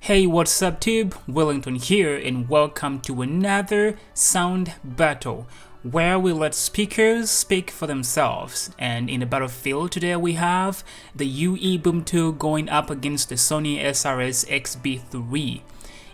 Hey, what's up tube? Willington here and welcome to another sound battle where we let speakers speak for themselves. And in the battlefield today we have the UE Boom 2 going up against the SONY SRS XB3.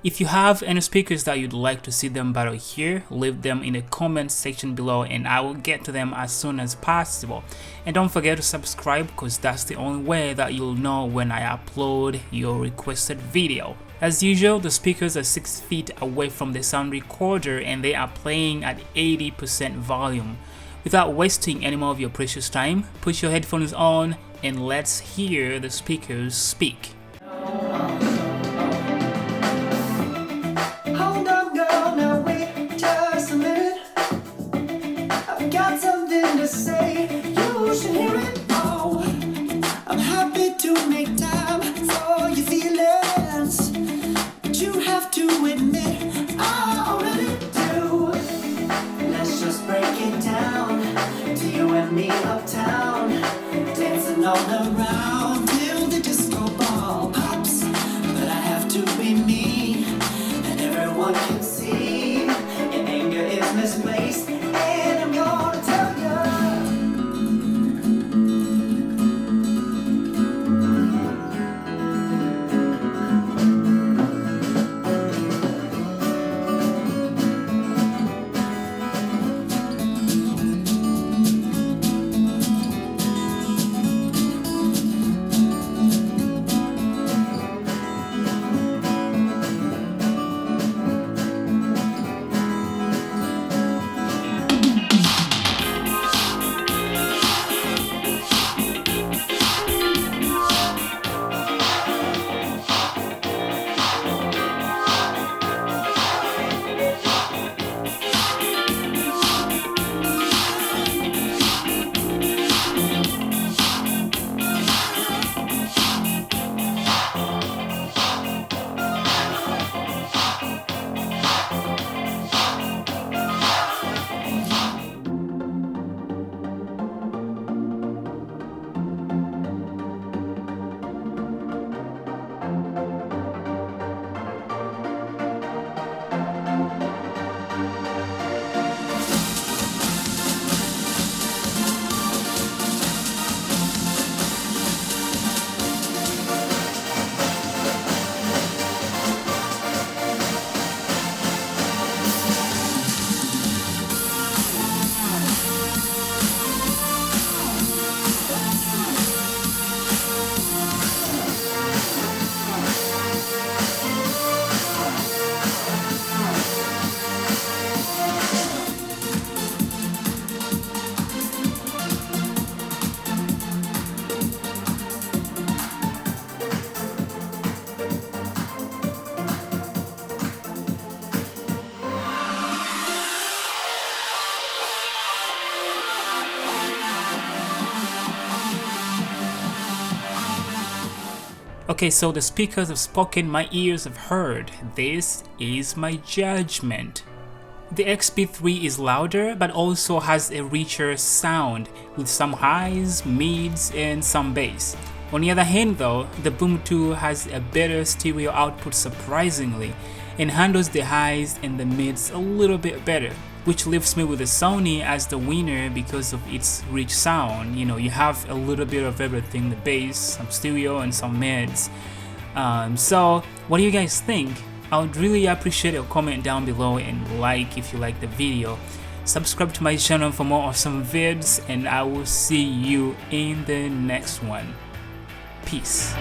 If you have any speakers that you'd like to see them battle here, leave them in the comment section below and I will get to them as soon as possible. And don't forget to subscribe because that's the only way that you'll know when I upload your requested video. As usual, the speakers are 6 feet away from the sound recorder and they are playing at 80% volume. Without wasting any more of your precious time, put your headphones on and let's hear the speakers speak. To say, you should hear it all. I'm happy to make time for your feelings, but you have to admit I already do. Let's just break it down to you and me uptown, dancing all around till the disco ball pops. But I have to be me, and everyone can see your anger is misplaced, and I'm gonna tell you. Okay, so the speakers have spoken, my ears have heard. This is my judgment. The XB3 is louder but also has a richer sound with some highs, mids and some bass. On the other hand though, the Boom 2 has a better stereo output surprisingly and handles the highs and the mids a little bit better, which leaves me with the Sony as the winner because of its rich sound. You know, you have a little bit of everything, the bass, some stereo and some mids. So what do you guys think? I would really appreciate a comment down below and like if you like the video. Subscribe to my channel for more awesome vids and I will see you in the next one. Peace.